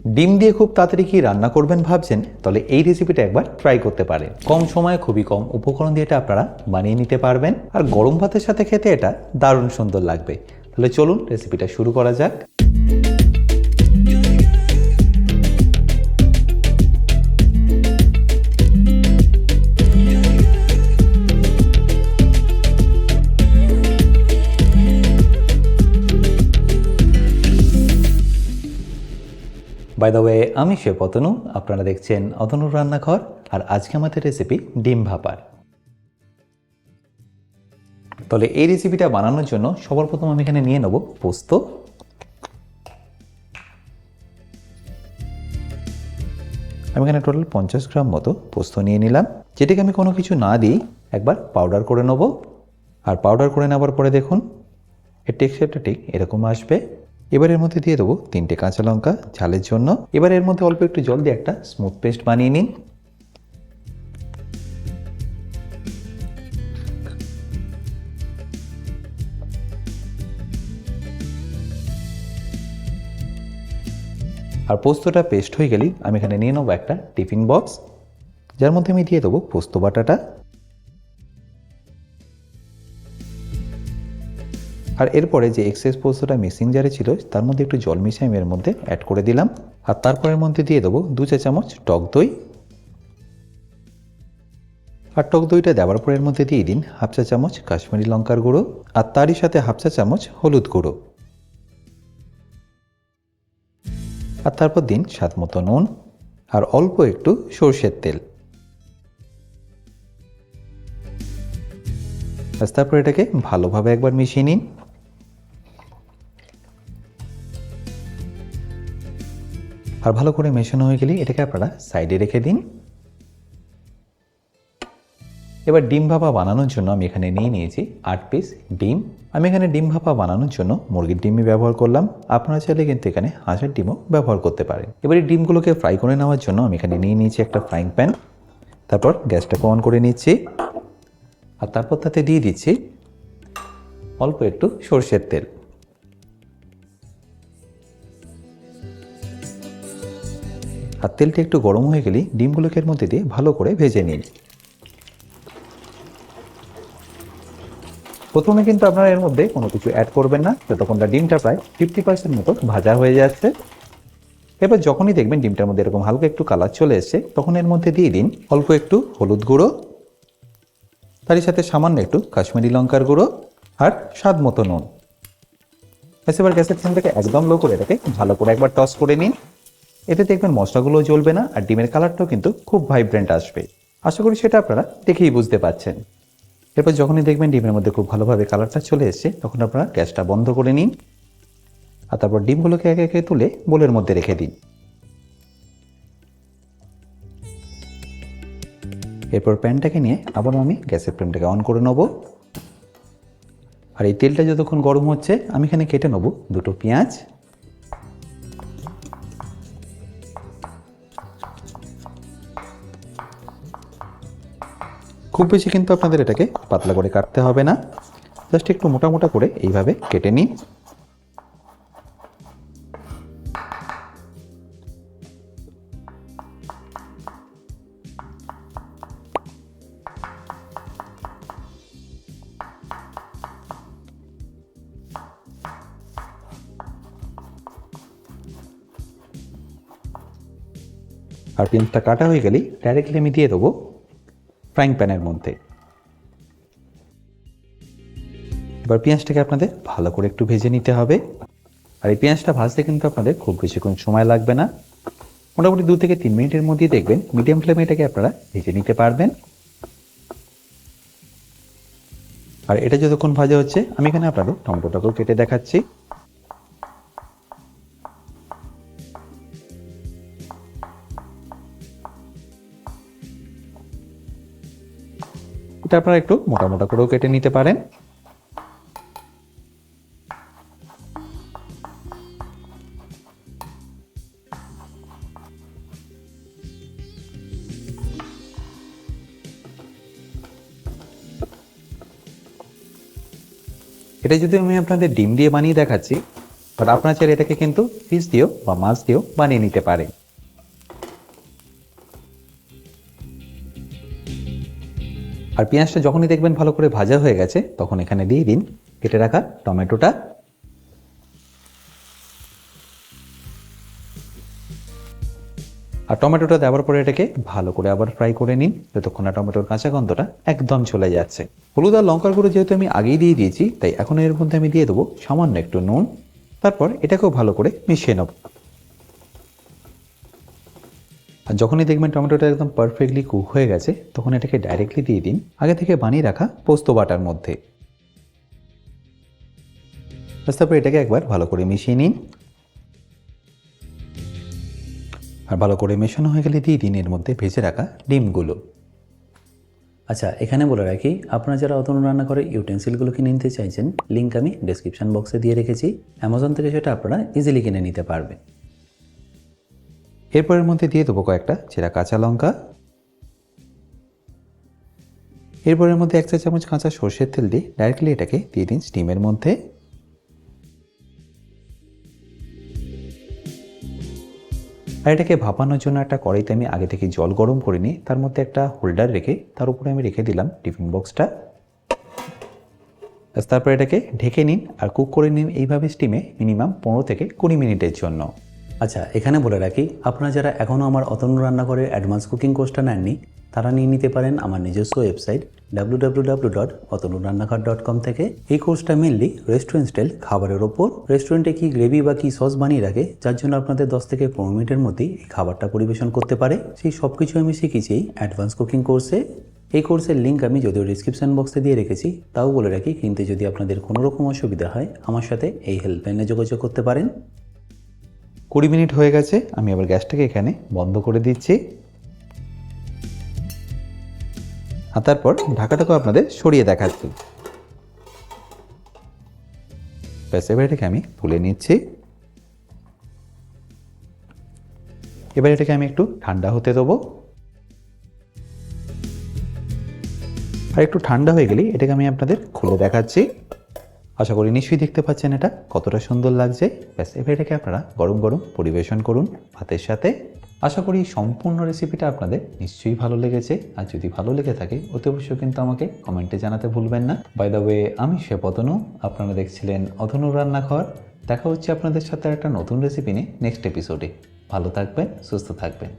ডিম দিয়ে খুব তাড়াতাড়ি কি রান্না করবেন ভাবছেন, তাহলে এই রেসিপিটা একবার ট্রাই করতে পারেন। কম সময়ে খুবই কম উপকরণ দিয়ে এটা আপনারা বানিয়ে নিতে পারবেন, আর গরম ভাতের সাথে খেতে এটা দারুণ সুন্দর লাগবে। তাহলে চলুন রেসিপিটা শুরু করা যাক। বাই দ্য ওয়ে, আমি শেফ অতনু, আপনারা দেখছেন অতনুর রান্নাঘর, আর আজকে আমাদের রেসিপি ডিম ভাপার। তাহলে এই রেসিপিটা বানানোর জন্য সবার প্রথম আমি এখানে নিয়ে নেব পোস্ত। আমি এখানে টোটাল 50 গ্রাম মতো পোস্ত নিয়ে নিলাম, যেটাকে আমি কোনো কিছু না দিই একবার পাউডার করে নেব। আর পাউডার করে নেওয়ার পরে দেখুন এর টেক্সচারটা ঠিক এরকম আসবে। এবার এর মধ্যে দিয়ে দেবো 3টে কাঁচা লঙ্কা ঝালের জন্য। এবার এর মধ্যে অল্প একটু জল দিয়ে একটা স্মুথ পেস্ট বানিয়ে নিন। আর পোস্তটা পেস্ট হয়ে গেলেই আমি এখানে নিয়ে নেবো একটা টিফিন বক্স, যার মধ্যে আমি দিয়ে দেবো পোস্ত বাটাটা। আর এরপরে যে এক্সেস পোস্তটা মিক্সিং জারে ছিল তার মধ্যে একটু জল মিশিয়ে আমি এর মধ্যে অ্যাড করে দিলাম। আর তারপরের মধ্যে দিয়ে দেবো 2 চা চামচ টক দই। আর টক দইটা দেওয়ার পর এর মধ্যে দিয়ে দিন 1/2 চা চামচ কাশ্মীরি লঙ্কার গুঁড়ো, আর তারই সাথে 1/2 চা চামচ হলুদ গুঁড়ো। আর তারপর দিন স্বাদ মতো নুন আর অল্প একটু সরষের তেল। তারপর এটাকে ভালোভাবে একবার মিশিয়ে নিন। আর ভালো করে মেশানো হয়ে গেলে এটাকে আপনারা সাইডে রেখে দিন। এবার ডিম ভাপা বানানোর জন্য আমি এখানে নিয়ে নিয়েছি 8 পিস ডিম। আমি এখানে ডিম ভাপা বানানোর জন্য মুরগির ডিমই ব্যবহার করলাম, আপনারা চাইলে কিন্তু এখানে হাঁসের ডিমও ব্যবহার করতে পারেন। এবার এই ডিমগুলোকে ফ্রাই করে নেওয়ার জন্য আমি এখানে নিয়ে নিয়েছি একটা ফ্রাইং প্যান। তারপর গ্যাসটাকে অন করে নিচ্ছি, আর তারপর তাতে দিয়ে দিচ্ছি অল্প একটু সরষের তেল। আর তেলটা একটু গরম হয়ে গেলেই ডিমগুলোকে এর মধ্যে দিয়ে ভালো করে ভেজে নিন। প্রথমে কিন্তু আপনারা এর মধ্যে কোনো কিছু অ্যাড করবেন না, যতক্ষণ না ডিমটা প্রায় 50% মতো ভাজা হয়ে যাচ্ছে। এবার যখনই দেখবেন ডিমটার মধ্যে এরকম হালকা একটু কালার চলে এসছে, তখন এর মধ্যে দিয়ে দিন অল্প একটু হলুদ গুঁড়ো, তারই সাথে সামান্য একটু কাশ্মীরি লঙ্কার গুঁড়ো আর স্বাদ মতো নুন। এবার গ্যাসের ফ্লেমটাকে একদম লো করে এটাকে ভালো করে একবার টস করে নিন। এতে দেখবেন মশলাগুলোও জ্বলবে না, আর ডিমের কালারটাও কিন্তু খুব ভাইব্রেন্ট আসবে। আশা করি সেটা আপনারা দেখেই বুঝতে পারছেন। এরপর যখনই দেখবেন ডিমের মধ্যে খুব ভালোভাবে কালারটা চলে এসছে, তখন আপনারা গ্যাসটা বন্ধ করে নিন। আর তারপর ডিমগুলোকে একে একে তুলে বোলের মধ্যে রেখে দিন। এরপর প্যানটাকে নিয়ে আবার আমি গ্যাসের ফ্লেমটাকে অন করে নেব। আর এই তেলটা যতক্ষণ গরম হচ্ছে আমি এখানে কেটে নেব 2টো পেঁয়াজ। খুব বেশি কিন্তু আপনাদের এটাকে পাতলা করে কাটতে হবে না, জাস্ট একটু মোটা মোটা করে এইভাবে কেটে নিন। আর পেঁয়াজটা কাটা হয়ে গেলেই ডাইরেক্টলি আমি দিয়ে দেবো ফ্রাইং প্যানের মধ্যে। এবার পেঁয়াজটাকে আপনাদের ভালো করে একটু ভেজে নিতে হবে। আর এই পেঁয়াজটা ভাজতে কিন্তু আপনাদের খুব বেশিক্ষণ সময় লাগবে না, মোটামুটি 2 থেকে 3 মিনিটের মধ্যেই দেখবেন মিডিয়াম ফ্লেমে এটাকে আপনারা ভেজে নিতে পারবেন। আর এটা যতক্ষণ ভাজা হচ্ছে আমি এখানে আপনাদের টমেটোটাকেও কেটে দেখাচ্ছি। এটা আপনারা একটু মোটা মোটা করেও কেটে নিতে পারেন। এটা যদি আমি আপনাদের ডিম দিয়ে বানিয়ে দেখাচ্ছি, আর আপনারা চাইলে এটাকে কিন্তু ফিশ দিয়েও বা মাছ দিয়েও বানিয়ে নিতে পারেন। আর পেঁয়াজটা যখনই দেখবেন ভালো করে ভাজা হয়ে গেছে তখন এখানে দিয়ে দিন কেটে রাখা টমেটোটা। আর টমেটোটা দেওয়ার পরে এটাকে ভালো করে আবার ফ্রাই করে নিন যতক্ষণ না টমেটোর কাঁচা গন্ধটা একদম চলে যাচ্ছে। হলুদ আর লঙ্কার গুঁড়ো যেহেতু আমি আগেই দিয়ে দিয়েছি, তাই এখন এর মধ্যে আমি দিয়ে দেবো সামান্য একটু নুন। তারপর এটাকেও ভালো করে মিশিয়ে নেব। আর যখনই দেখবেন টমেটোটা একদম পারফেক্টলি কুক হয়ে গেছে তখন এটাকে ডাইরেক্টলি দিয়ে দিন আগে থেকে বানিয়ে রাখা পোস্ত বাটার মধ্যে। তারপর এটাকে একবার ভালো করে মিশিয়ে নিন। আর ভালো করে মেশানো হয়ে গেলে দিয়ে দিন এর মধ্যে ভেজে রাখা ডিমগুলো। আচ্ছা, এখানে বলে রাখি, আপনারা যারা অতনু রান্নাঘরে ইউটেন্সিলগুলো কিনে নিতে চাইছেন, লিঙ্ক আমি ডেসক্রিপশন বক্সে দিয়ে রেখেছি। অ্যামাজন থেকে সেটা আপনারা ইজিলি কিনে নিতে পারবেন। এরপরের মধ্যে দিয়ে দেবো কয়েকটা চেরা কাঁচা লঙ্কা। এরপরের মধ্যে 1 চা চামচ কাঁচা সর্ষের তেল দিয়ে ডাইরেক্টলি এটাকে দিয়ে দিন স্টিমের মধ্যে। আর এটাকে ভাপানোর জন্য একটা কড়াইতে আমি আগে থেকে জল গরম করে নিই, তার মধ্যে একটা হোল্ডার রেখে তার উপরে আমি রেখে দিলাম টিফিন বক্সটা। তারপর এটাকে ঢেকে নিন আর কুক করে নিন এইভাবে স্টিমে মিনিমাম 15 থেকে 20 মিনিটের জন্য। আচ্ছা, এখানে বলে রাখি, আপনারা যারা এখনও আমার অতনু রান্নাঘরের অ্যাডভান্স কুকিং কোর্সটা নেননি, তারা নিয়ে নিতে পারেন আমার নিজস্ব ওয়েবসাইট www.otonurannakghar.com থেকে। এই কোর্সটা মেনলি রেস্টুরেন্ট স্টাইল খাবারের ওপর। রেস্টুরেন্টে কি গ্রেভি বা কি সস বানিয়ে রাখে যার জন্য আপনাদের 10 থেকে 15 মিনিটের মধ্যেই এই খাবারটা পরিবেশন করতে পারে, সেই সব কিছু আমি শিখেছি এই অ্যাডভান্স কুকিং কোর্সে। এই কোর্সের লিঙ্ক আমি যদিও ডিসক্রিপশন বক্সে দিয়ে রেখেছি, তাও বলে রাখি, কিন্তু যদি আপনাদের কোনো রকম অসুবিধা হয় আমার সাথে এই হেল্পলাইনে যোগাযোগ করতে পারেন। 20 মিনিট হয়ে গেছে, আমি আবার গ্যাসটাকে এখানে বন্ধ করে দিচ্ছি। আর তারপর ঢাকাটাকে আপনাদের সরিয়ে দেখাচ্ছি। ব্যাস, এবার এটাকে আমি তুলে নিচ্ছি। এবার এটাকে আমি একটু ঠান্ডা হতে দেবো। আর একটু ঠান্ডা হয়ে গেলেই এটাকে আমি আপনাদের খুলে দেখাচ্ছি। আশা করি নিশ্চয়ই দেখতে পাচ্ছেন এটা কতটা সুন্দর লাগছে। ব্যাস, এবার এটাকে আপনারা গরম গরম পরিবেশন করুন ভাতের সাথে। আশা করি সম্পূর্ণ রেসিপিটা আপনাদের নিশ্চয়ই ভালো লেগেছে। আর যদি ভালো লেগে থাকে অতি অবশ্যই কিন্তু আমাকে কমেন্টে জানাতে ভুলবেন না। বাই দ্য ওয়ে, আমি শেফ অতনু, আপনারা দেখছিলেন অতনু রান্নাঘর। দেখা হচ্ছে আপনাদের সাথে একটা নতুন রেসিপি নিয়ে নেক্সট এপিসোডে। ভালো থাকবেন, সুস্থ থাকবেন।